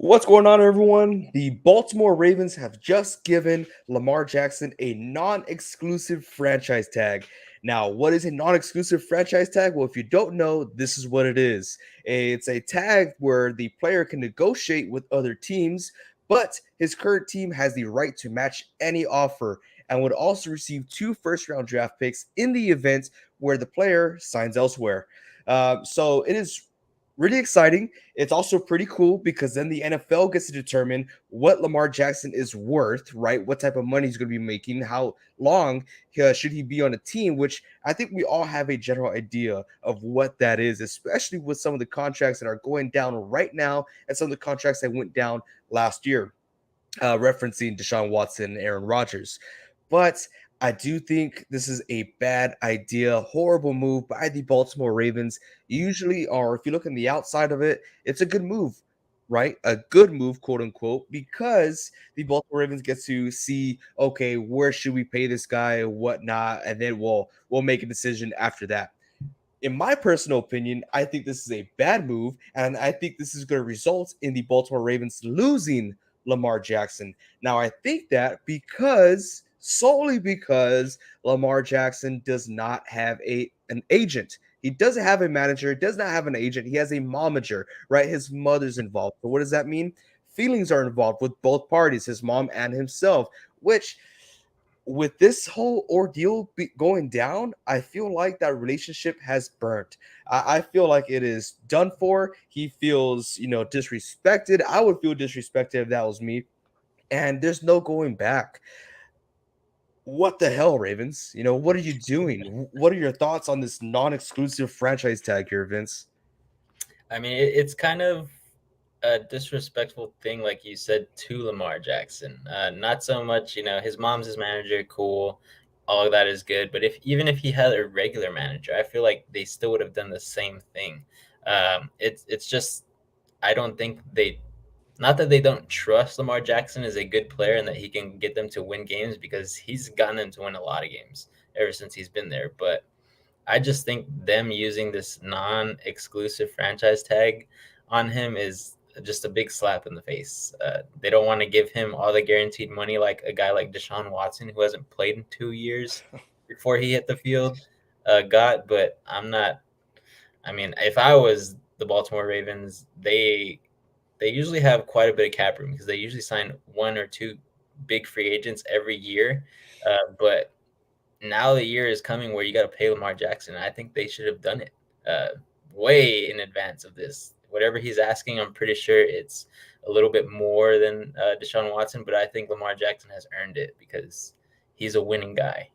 What's going on, everyone? The Baltimore Ravens have just given Lamar Jackson a non exclusive franchise tag. Now, what is a non exclusive franchise tag? Well, if you don't know, this is what it is. It's a tag where the player can negotiate with other teams, but his current team has the right to match any offer and would also receive two first round draft picks in the event where the player signs elsewhere. So it is really exciting. It's also pretty cool because then the NFL gets to determine what Lamar Jackson is worth, right? What type of money he's going to be making, how long should he be on a team, which I think we all have a general idea of what that is, especially with some of the contracts that are going down right now and some of the contracts that went down last year, referencing Deshaun Watson and Aaron Rodgers. But I do think this is a bad idea, horrible move by the Baltimore Ravens. Usually, or if you look on the outside of it, it's a good move, right? A good move, quote unquote, because the Baltimore Ravens get to see, okay, where should we pay this guy and whatnot, and then we'll make a decision after that. In my personal opinion, I think this is a bad move, and I think this is going to result in the Baltimore Ravens losing Lamar Jackson. Now, I think that because solely because Lamar Jackson does not have an agent. He doesn't have a manager, does not have an agent. He has a momager, right? His mother's involved. So what does that mean? Feelings are involved with both parties, his mom and himself, which with this whole ordeal going down, I feel like that relationship has burnt. I feel like it is done for. He feels, disrespected. I would feel disrespected if that was me. And there's no going back. What the hell, Ravens? What are you doing? What are your thoughts on this non-exclusive franchise tag here, Vince? I mean, it's kind of a disrespectful thing, like you said, to Lamar Jackson. Not so much, his mom's his manager, cool, all of that is good. But even if he had a regular manager, I feel like they still would have done the same thing. It's just I don't think they, not that they don't trust Lamar Jackson as a good player and that he can get them to win games, because he's gotten them to win a lot of games ever since he's been there. But I just think them using this non-exclusive franchise tag on him is just a big slap in the face. They don't want to give him all the guaranteed money like a guy like Deshaun Watson, who hasn't played in 2 years before he hit the field, got. But I'm not. I mean, if I was the Baltimore Ravens, they usually have quite a bit of cap room because they usually sign one or two big free agents every year. But now the year is coming where you got to pay Lamar Jackson. I think they should have done it way in advance of this. Whatever he's asking, I'm pretty sure it's a little bit more than Deshaun Watson, but I think Lamar Jackson has earned it because he's a winning guy.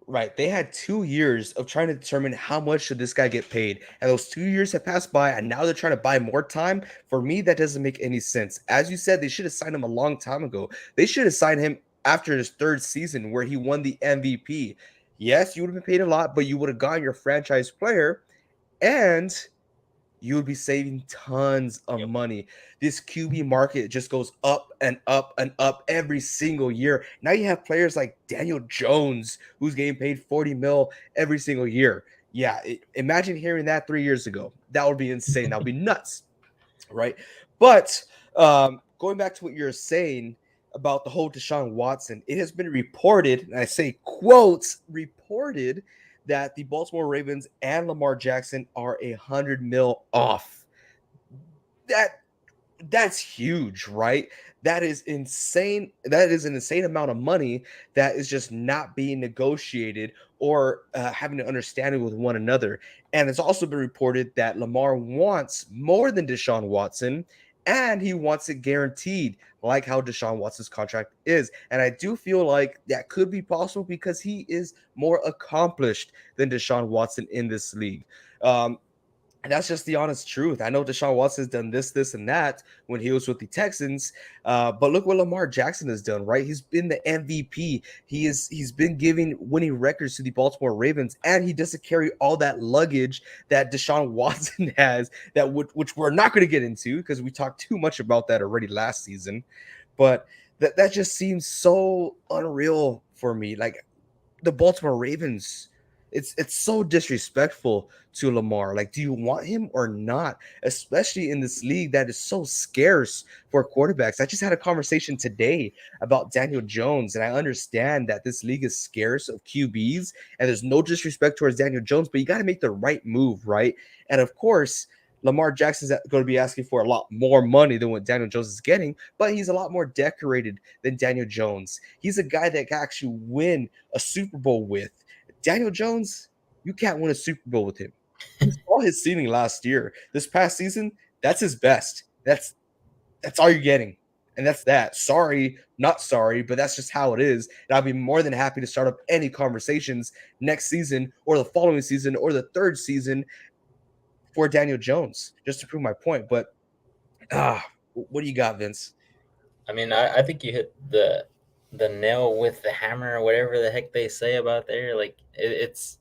Right. They had 2 years of trying to determine how much should this guy get paid. And those 2 years have passed by, and now they're trying to buy more time. For me, that doesn't make any sense. As you said, they should have signed him a long time ago. They should have signed him after his third season where he won the MVP. Yes, you would have been paid a lot, but you would have gotten your franchise player, and you would be saving tons of Yep. money. This QB market just goes up and up and up every single year. Now you have players like Daniel Jones, who's getting paid 40 mil every single year. Yeah, imagine hearing that 3 years ago. That would be insane. That would be nuts, right? But going back to what you're saying about the whole Deshaun Watson, it has been reported, and I say quotes, reported that the Baltimore Ravens and Lamar Jackson are 100 mil off. That that's huge, right? That is insane. That is an insane amount of money that is just not being negotiated or having an understanding with one another. And it's also been reported that Lamar wants more than Deshaun Watson, and he wants it guaranteed, like how Deshaun Watson's contract is. And I do feel like that could be possible because he is more accomplished than Deshaun Watson in this league. Um, and that's just the honest truth. I know Deshaun Watson's done this, and that when he was with the Texans. But look what Lamar Jackson has done, right? He's been the MVP. He's been giving winning records to the Baltimore Ravens, and he doesn't carry all that luggage that Deshaun Watson has, which we're not going to get into because we talked too much about that already last season. But that just seems so unreal for me. Like the Baltimore Ravens, It's so disrespectful to Lamar. Like, do you want him or not? Especially in this league that is so scarce for quarterbacks. I just had a conversation today about Daniel Jones, and I understand that this league is scarce of QBs, and there's no disrespect towards Daniel Jones, but you got to make the right move, right? And of course, Lamar Jackson's going to be asking for a lot more money than what Daniel Jones is getting, but he's a lot more decorated than Daniel Jones. He's a guy that can actually win a Super Bowl with. Daniel Jones, you can't win a Super Bowl with him. You saw his ceiling last year. This past season, that's his best. That's all you're getting. And that's that. Sorry, not sorry, but that's just how it is. And I'll be more than happy to start up any conversations next season or the following season or the third season for Daniel Jones, just to prove my point. But what do you got, Vince? I mean, I think you hit the nail with the hammer or whatever the heck they say about there. Like it's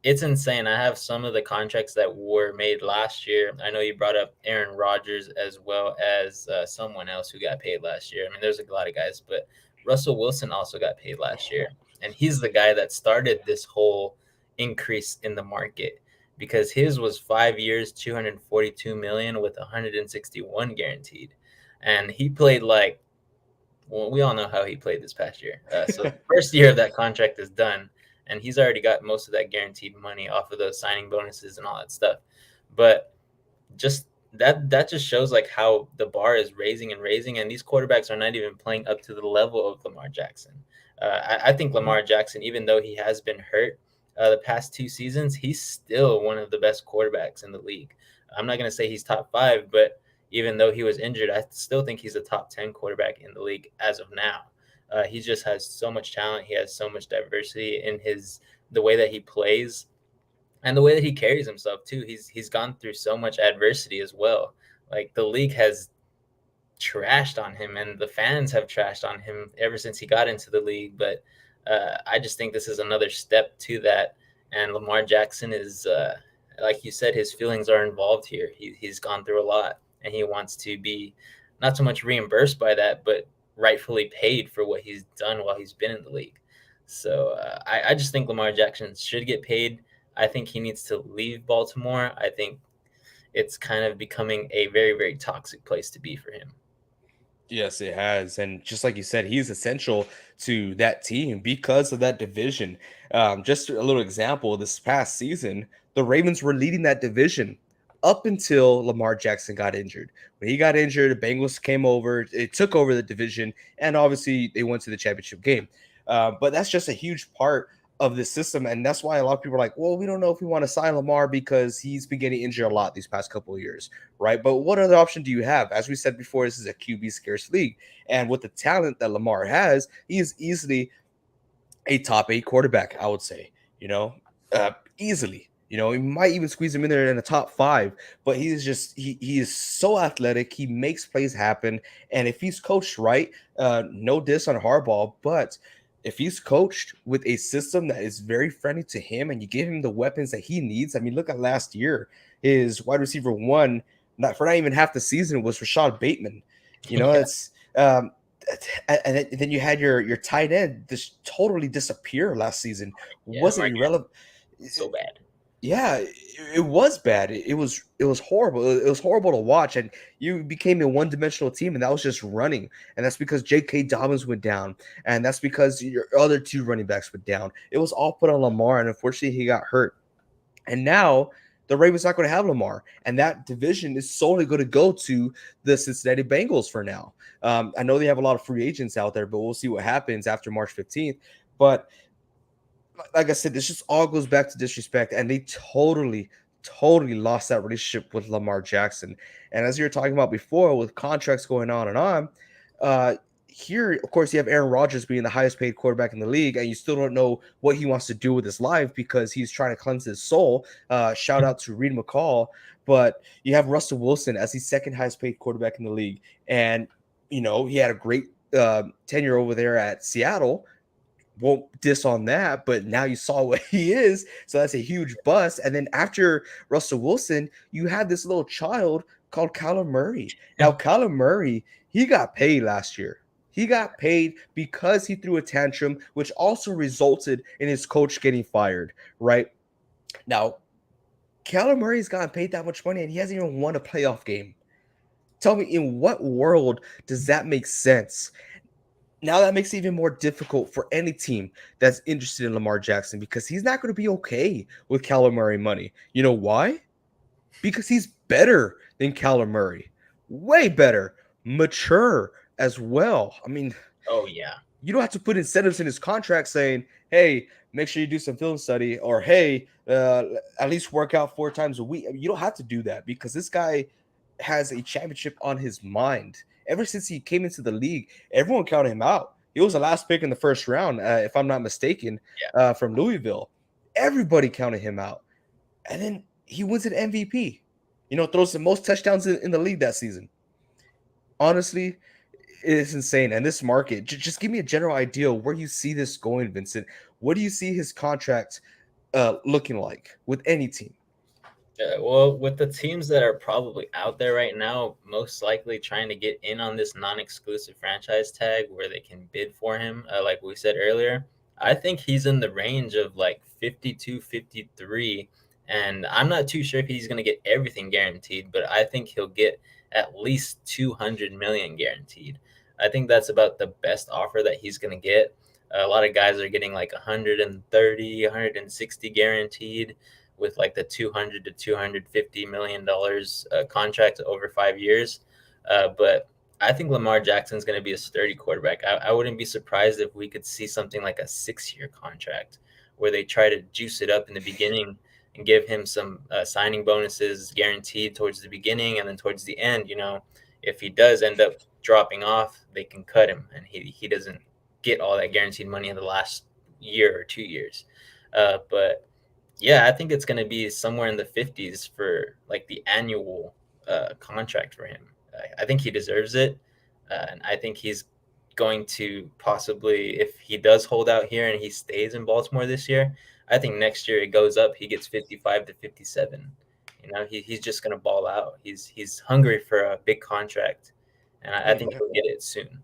insane. I have some of the contracts that were made last year. I know you brought up Aaron Rodgers as well as someone else who got paid last year. I mean, there's a lot of guys, but Russell Wilson also got paid last year, and he's the guy that started this whole increase in the market because his was 5 years, 242 million with 161 guaranteed, and he played like, well, we all know how he played this past year. So the first year of that contract is done, and he's already got most of that guaranteed money off of those signing bonuses and all that stuff. But just that just shows like how the bar is raising and raising, and these quarterbacks are not even playing up to the level of Lamar Jackson. I think Lamar Jackson, even though he has been hurt the past 2 seasons, he's still one of the best quarterbacks in the league. I'm not going to say he's top 5, but even though he was injured, I still think he's a top 10 quarterback in the league as of now. He just has so much talent. He has so much diversity in the way that he plays and the way that he carries himself too. He's gone through so much adversity as well. Like the league has trashed on him, and the fans have trashed on him ever since he got into the league. But I just think this is another step to that. And Lamar Jackson is, like you said, his feelings are involved here. He's gone through a lot, and he wants to be not so much reimbursed by that, but rightfully paid for what he's done while he's been in the league. So I just think Lamar Jackson should get paid. I think he needs to leave Baltimore. I think it's kind of becoming a very, very toxic place to be for him. Yes, it has. And just like you said, he's essential to that team because of that division. Just a little example this past season, the Ravens were leading that division up until Lamar Jackson got injured. When he got injured, the Bengals came over, it took over the division, and obviously they went to the championship game. But that's just a huge part of the system. And that's why a lot of people are like, well, we don't know if we want to sign Lamar because he's been getting injured a lot these past couple of years, right? But what other option do you have? As we said before, this is a QB scarce league. And with the talent that Lamar has, he is easily a top 8 quarterback, I would say, easily. He might even squeeze him in there in the top 5, but he is so athletic. He makes plays happen. And if he's coached right, no diss on Harbaugh, but if he's coached with a system that is very friendly to him and you give him the weapons that he needs, I mean, look at last year. His wide receiver one, not even half the season, was Rashad Bateman. Yeah, It's and then you had your tight end just totally disappear last season. yeah, Wasn't Mark, irrelevant. so bad. Yeah, it was bad. It was horrible. It was horrible to watch, and you became a one-dimensional team, and that was just running. And that's because J.K. Dobbins went down, and that's because your other 2 running backs went down. It was all put on Lamar, and unfortunately, he got hurt. And now the Ravens not going to have Lamar, and that division is solely going to go to the Cincinnati Bengals for now. I know they have a lot of free agents out there, but we'll see what happens after March 15th. But like I said, this just all goes back to disrespect, and they totally lost that relationship with Lamar Jackson. And as you were talking about before, with contracts going on and on, uh, here, of course, you have Aaron Rodgers being the highest paid quarterback in the league, and you still don't know what he wants to do with his life because he's trying to cleanse his soul. Shout out to Reed McCall, but you have Russell Wilson as the second highest paid quarterback in the league, and he had a great tenure over there at Seattle. Won't diss on that, but now you saw what he is. So that's a huge bust. And then after Russell Wilson, you had this little child called Kyler Murray. Now, Kyler Murray, he got paid last year. He got paid because he threw a tantrum, which also resulted in his coach getting fired, right? Now, Kyler Murray's gotten paid that much money and he hasn't even won a playoff game. Tell me, in what world does that make sense? Now that makes it even more difficult for any team that's interested in Lamar Jackson because he's not going to be okay with Kyler Murray money. You know why? Because he's better than Kyler Murray, way better, mature as well. I mean, Oh yeah. you don't have to put incentives in his contract saying, "Hey, make sure you do some film study," or "Hey, at least work out 4 times a week." I mean, you don't have to do that because this guy has a championship on his mind. Ever since he came into the league, everyone counted him out. He was the last pick in the first round, if I'm not mistaken, Yeah. from Louisville. Everybody counted him out, and then he wins an MVP. Throws the most touchdowns in the league that season. Honestly, it's insane. And this market, just give me a general idea where you see this going, Vincent. What do you see his contract looking like with any team? Well, with the teams that are probably out there right now, most likely trying to get in on this non-exclusive franchise tag where they can bid for him, like we said earlier, I think he's in the range of like 52, 53. And I'm not too sure if he's going to get everything guaranteed, but I think he'll get at least 200 million guaranteed. I think that's about the best offer that he's going to get. A lot of guys are getting like 130, 160 guaranteed with like the 200 to 250 million dollars contract over 5 years. But I think Lamar Jackson's going to be a sturdy quarterback. I wouldn't be surprised if we could see something like a 6 year contract where they try to juice it up in the beginning and give him some signing bonuses guaranteed towards the beginning, and then towards the end, if he does end up dropping off, they can cut him and he doesn't get all that guaranteed money in the last year or 2 years. But yeah, I think it's going to be somewhere in the 50s for like the annual contract for him. I think he deserves it. And I think he's going to possibly, if he does hold out here and he stays in Baltimore this year, I think next year it goes up. He gets 55 to 57. He's just going to ball out. He's hungry for a big contract. And I think Mm, he'll get it soon.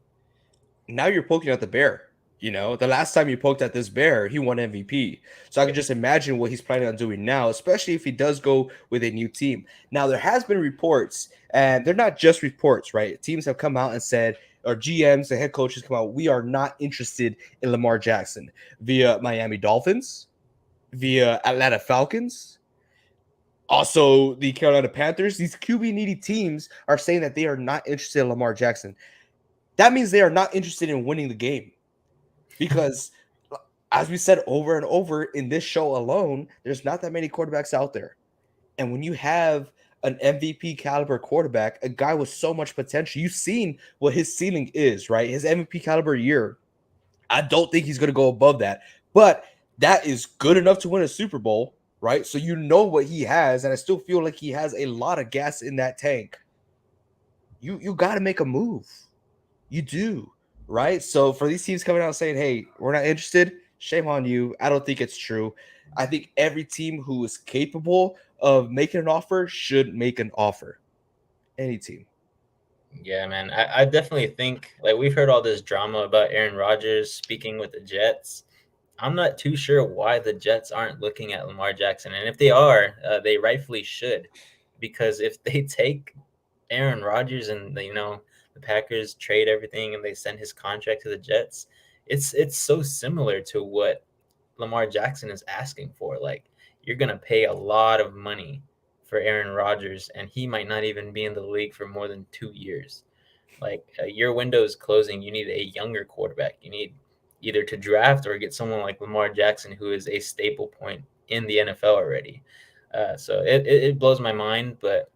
Now you're poking at the bear. The last time you poked at this bear, he won MVP. So I Yeah. can just imagine what he's planning on doing now, especially if he does go with a new team. Now there has been reports, and they're not just reports, right? Teams have come out and said, or GMs and head coaches come out, we are not interested in Lamar Jackson via Miami Dolphins, via Atlanta Falcons, also the Carolina Panthers. These QB needy teams are saying that they are not interested in Lamar Jackson. That means they are not interested in winning the game because, as we said over and over in this show alone, there's not that many quarterbacks out there. And when you have an MVP caliber quarterback, a guy with so much potential, you've seen what his ceiling is, right? His MVP caliber year, I don't think he's going to go above that, but that is good enough to win a Super Bowl, right? So you know what he has, and I still feel like he has a lot of gas in that tank. You got to make a move. You do, right? So for these teams coming out saying, "Hey, we're not interested," shame on you. I don't think it's true. I think every team who is capable of making an offer should make an offer. Any team. Yeah, man. I definitely think like we've heard all this drama about Aaron Rodgers speaking with the Jets. I'm not too sure why the Jets aren't looking at Lamar Jackson, and if they are, they rightfully should, because if they take Aaron Rodgers and the Packers trade everything and they send his contract to the Jets, it's so similar to what Lamar Jackson is asking for. Like you're gonna pay a lot of money for Aaron Rodgers, and he might not even be in the league for more than 2 years. Like your window is closing. You need a younger quarterback. You need either to draft or get someone like Lamar Jackson, who is a staple point in the NFL already. So it blows my mind, but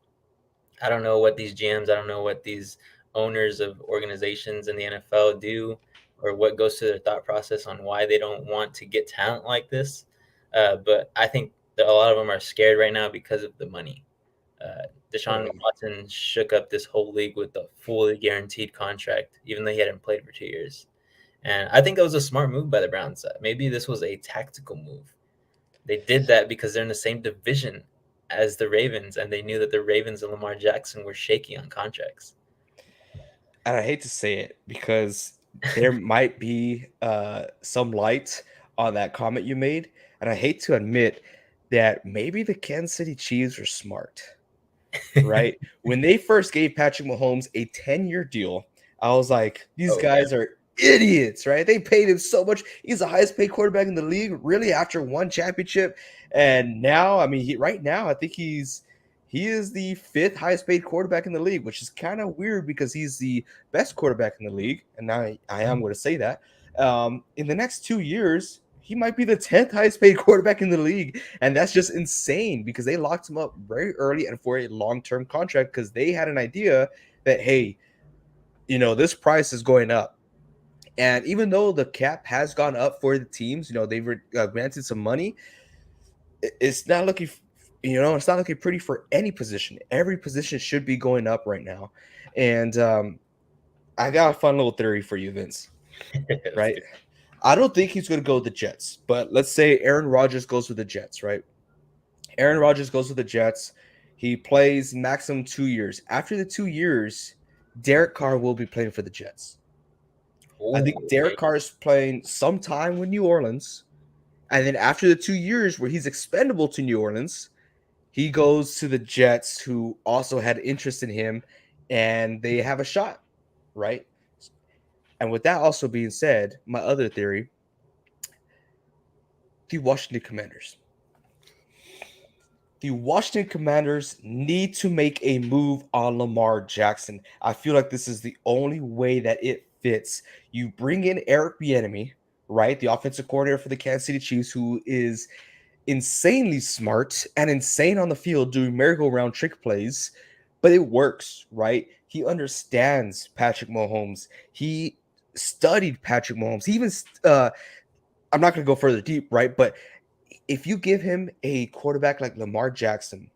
I don't know what these GMs, I don't know what these owners of organizations in the NFL do, or what goes through their thought process on why they don't want to get talent like this. But I think that a lot of them are scared right now because of the money. Deshaun Um, Watson shook up this whole league with a fully guaranteed contract, even though he hadn't played for 2 years. And I think that was a smart move by the Browns. Maybe this was a tactical move. They did that because they're in the same division as the Ravens, and they knew that the Ravens and Lamar Jackson were shaky on contracts. and I hate to say it because there might be some light on that comment you made, and I hate to admit that maybe the Kansas City Chiefs are smart, right? When they first gave Patrick Mahomes a 10-year deal, I was like, these Oh yeah. guys are idiots, right? They paid him so much. He's the highest paid quarterback in the league, really, after one championship. And now, I mean, right now, I think he is the fifth highest paid quarterback in the league, which is kind of weird because he's the best quarterback in the league. And now I am going to say that. In the next 2 years, he might be the 10th highest paid quarterback in the league. And that's just insane because they locked him up very early and for a long term contract because they had an idea that, hey, this price is going up. And even though the cap has gone up for the teams, they've granted some money, it's not looking, it's not looking pretty for any position. Every position should be going up right now. And I got a fun little theory for you, Vince, Let's right? do I don't think he's going to go with the Jets, but let's say Aaron Rodgers goes with the Jets, right? Aaron Rodgers goes with the Jets. He plays maximum 2 years. After the 2 years, Derek Carr will be playing for the Jets. I think Oh, Derek okay. Carr is playing sometime with New Orleans. And then after the 2 years where he's expendable to New Orleans, he goes to the Jets, who also had interest in him, and they have a shot, right? And with that also being said, my other theory, the Washington Commanders. The Washington Commanders need to make a move on Lamar Jackson. I feel like this is the only way that it fits. You bring in Eric Bieniemy, right, the offensive coordinator for the Kansas City Chiefs, who is insanely smart and insane on the field doing merry-go-round trick plays, but it works, right? He understands Patrick Mahomes. He studied Patrick Mahomes. He even I'm not going to go further deep, right? But if you give him a quarterback like Lamar Jackson,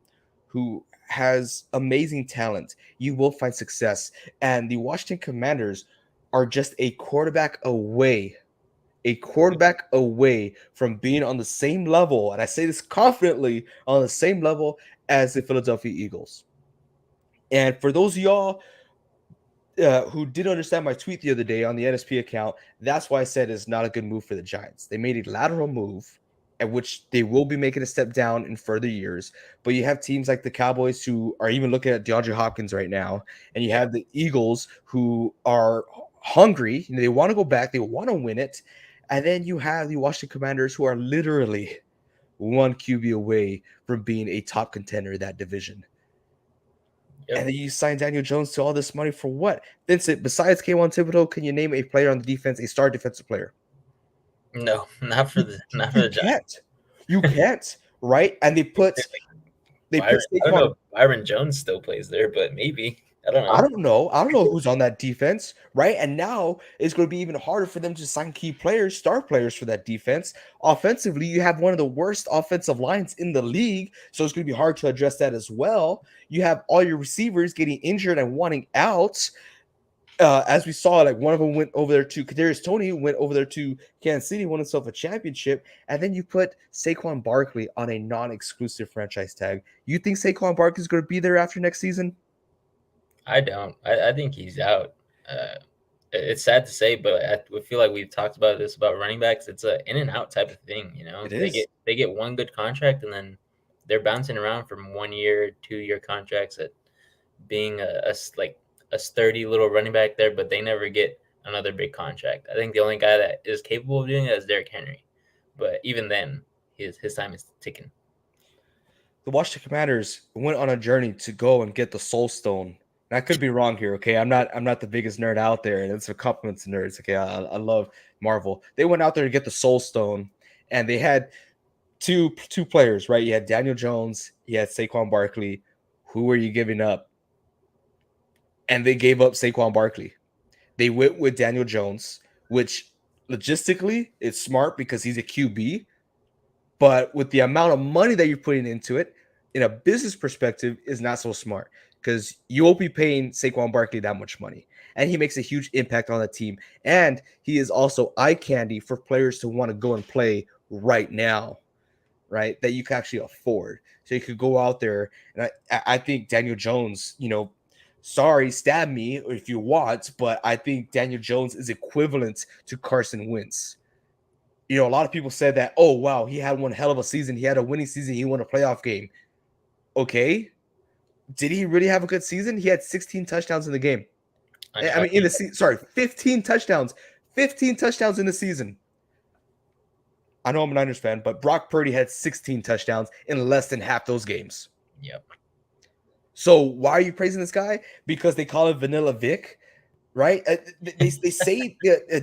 who has amazing talent, you will find success. And the Washington Commanders are just a quarterback away from being on the same level, and I say this confidently, on the same level as the Philadelphia Eagles. And for those of y'all who didn't understand my tweet the other day on the NSP account, that's why I said it's not a good move for the Giants. They made a lateral move, at which they will be making a step down in further years. But you have teams like the Cowboys who are even looking at DeAndre Hopkins right now, and you Yeah. have the Eagles who are hungry. They want to go back, they want to win it. And then you have the Washington Commanders who are literally one QB away from being a top contender in that division. And Yep. then you sign Daniel Jones to all this money for what? Vincent, besides K1 Thibodeau, can you name a player on the defense, a star defensive player? No, not for You, the not for you the Giants. can't. You can't, right? And they Maybe put there's like they put Byron. I don't know Saquon. if Byron Jones still plays there, but maybe. I don't I know. don't know. I don't know who's on that defense, right? And now it's going to be even harder for them to sign key players, star players for that defense. Offensively, you have one of the worst offensive lines in the league, so it's going to be hard to address that as well. You have all your receivers getting injured and wanting out. As we saw, like one of them went over there to Kadarius Toney, went over there to Kansas City, won himself a championship, and then you put Saquon Barkley on a non-exclusive franchise tag. You think Saquon Barkley is going to be there after next season? I don't. I think he's out. Uh, it's sad to say, but I feel like we've talked about this about running backs. It's a in and out type of thing. You know, It they is. get one good contract and then they're bouncing around from 1 year, 2 year contracts at being like a sturdy little running back there, but they never get another big contract. I think the only guy that is capable of doing that is Derrick Henry, but even then, his time is ticking. The Washington Commanders went on a journey to go and get the Soul Stone. And I could be wrong here, okay? I'm not the biggest nerd out there, and it's a compliment to nerds. Okay, I love Marvel. They went out there to get the Soul Stone, and they had two players, right? You had Daniel Jones, you had Saquon Barkley. Who are you giving up? And they gave up Saquon Barkley. They went with Daniel Jones, which logistically is smart because he's a QB, but with the amount of money that you're putting into it, in a business perspective, is not so smart because you won't be paying Saquon Barkley that much money. And he makes a huge impact on the team. And he is also eye candy for players to want to go and play right now, right? That you can actually afford. So you could go out there, and I think Daniel Jones, Sorry, stab me if you want, but I think Daniel Jones is equivalent to Carson Wentz. You know, a lot of people said that, oh, wow, he had one hell of a season. He had a winning season. He won a playoff game. Okay. Did he really have a good season? He had 16 touchdowns in the game. I know. I mean, in the season, sorry, 15 touchdowns. 15 touchdowns in the season. I know I'm a Niners fan, but Brock Purdy had 16 touchdowns in less than half those games. Yep. So why are you praising this guy? Because they call him Vanilla Vic, right? They say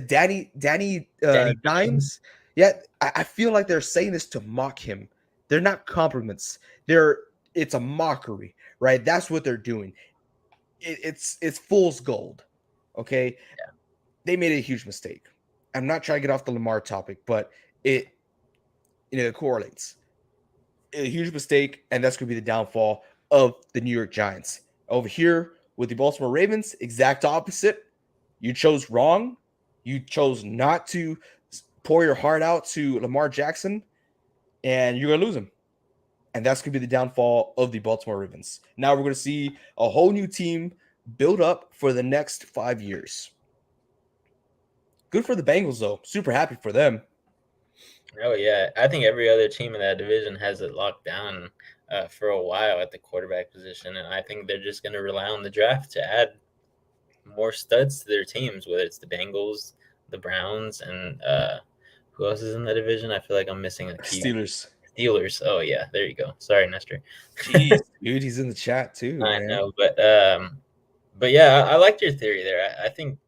Danny Danny Dimes. Dimes. Yeah, I feel like they're saying this to mock him. They're not compliments. It's a mockery, right? That's what they're doing. It's fool's gold. Okay, Yeah. they made a huge mistake. I'm not trying to get off the Lamar topic, but it it correlates. A huge mistake, and that's going to be the downfall of the New York Giants. Over here with the Baltimore Ravens, exact opposite. You chose wrong. You chose not to pour your heart out to Lamar Jackson, and you're going to lose him. And that's going to be the downfall of the Baltimore Ravens. Now we're going to see a whole new team build up for the next 5 years. Good for the Bengals, though. Super happy for them. Oh yeah, I think every other team in that division has it locked down for a while at the quarterback position, and I think they're just going to rely on the draft to add more studs to their teams, whether it's the Bengals, the Browns, and who else is in the division? I feel like I'm missing a key. Steelers. Steelers. Oh yeah, there you go. Sorry, Nestor. Jeez, dude, he's in the chat too, I man. know, but yeah, I liked your theory there. I think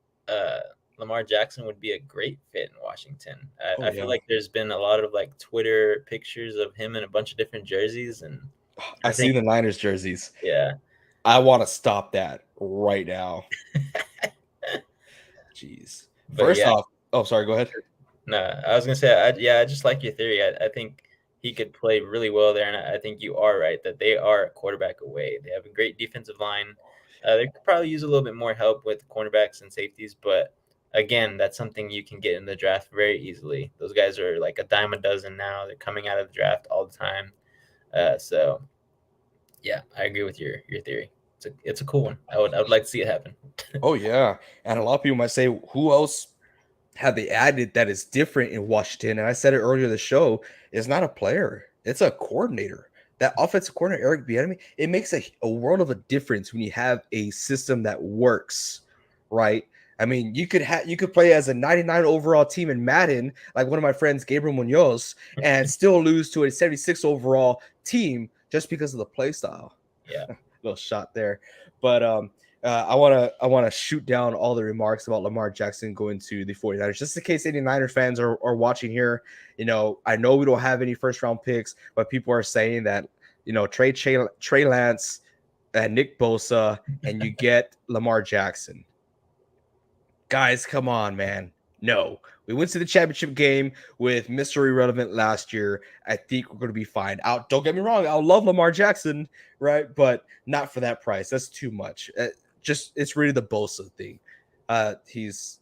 Lamar Jackson would be a great fit in Washington. Oh, I feel yeah. like there's been a lot of like Twitter pictures of him in a bunch of different jerseys, and I I see think the Niners jerseys. yeah, I want to stop that right now. Jeez. but First yeah, off, oh, sorry, go ahead. no, I was gonna say I just like your theory. I think he could play really well there, and I think you are right that they are a quarterback away. They have a great defensive line. They could probably use a little bit more help with cornerbacks and safeties, but again, that's something you can get in the draft very easily. Those guys are like a dime a dozen now. They're coming out of the draft all the time. So yeah, I agree with your theory. It's a cool one. I would like to see it happen. Oh, yeah. And a lot of people might say, who else have they added that is different in Washington? And I said it earlier in the show, it's not a player, it's a coordinator. That offensive coordinator, Eric Bieniemy, it makes a world of a difference when you have a system that works, right? I mean, you could play as a 99 overall team in Madden, like one of my friends, Gabriel Munoz, and still lose to a 76 overall team just because of the play style. Yeah. Little shot there, but I want to shoot down all the remarks about Lamar Jackson going to the 49ers, just in case any Niners fans are watching here. You know, I know we don't have any first round picks, but people are saying that, you know, Trey Lance and Nick Bosa, and you get Lamar Jackson. Guys, come on, man. No, we went to the championship game with Mr. Irrelevant last year. I think we're going to be fine. Out. Don't get me wrong. I love Lamar Jackson, right? But not for that price. That's too much. Just it's really the Bosa thing. He's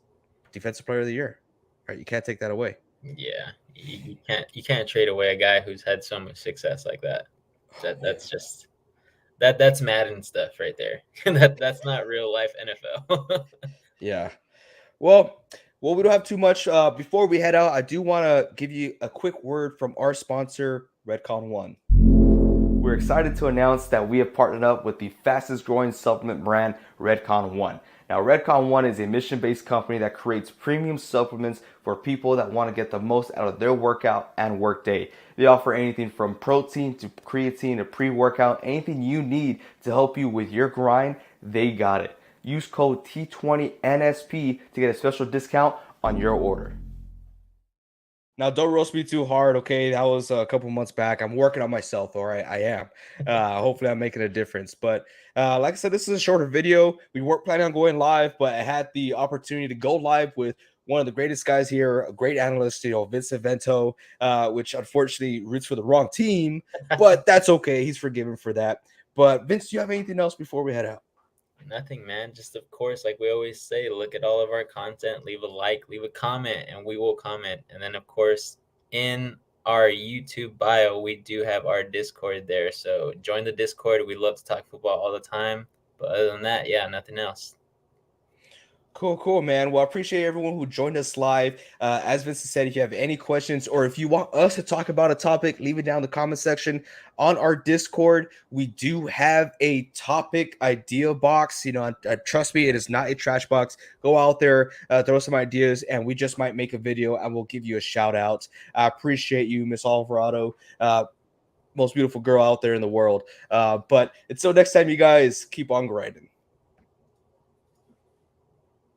defensive player of the year. Right? You can't take that away. Yeah, you can't trade away a guy who's had so much success like that. That's just that's Madden stuff right there. That's not real life NFL. Yeah. Well, we don't have too much. Before we head out, I do want to give you a quick word from our sponsor, Redcon One. We're excited to announce that we have partnered up with the fastest growing supplement brand, Redcon One. Now, Redcon One is a mission-based company that creates premium supplements for people that want to get the most out of their workout and workday. They offer anything from protein to creatine to pre-workout, anything you need to help you with your grind, they got it. Use code T20NSP to get a special discount on your order. Now, don't roast me too hard, okay? That was a couple months back. I'm working on myself, all right? I am. Hopefully, I'm making a difference. But like I said, this is a shorter video. We weren't planning on going live, but I had the opportunity to go live with one of the greatest guys here, a great analyst, you know, Vincent Vento, which unfortunately roots for the wrong team, but that's okay. He's forgiven for that. But Vince, do you have anything else before we head out? Nothing, man. Just of course, like we always say, look at all of our content, leave a like, leave a comment, and we will comment. And then of course, in our YouTube bio, we do have our Discord there. So join the Discord. We love to talk football all the time. But other than that, yeah, nothing else. Cool, man. Well, I appreciate everyone who joined us live. As Vincent said, if you have any questions or if you want us to talk about a topic, leave it down in the comment section on our Discord. We do have a topic idea box. Trust me, it is not a trash box. Go out there, throw some ideas, and we just might make a video and we'll give you a shout out. I appreciate you, Miss Alvarado. Most beautiful girl out there in the world. But until next time, you guys keep on grinding.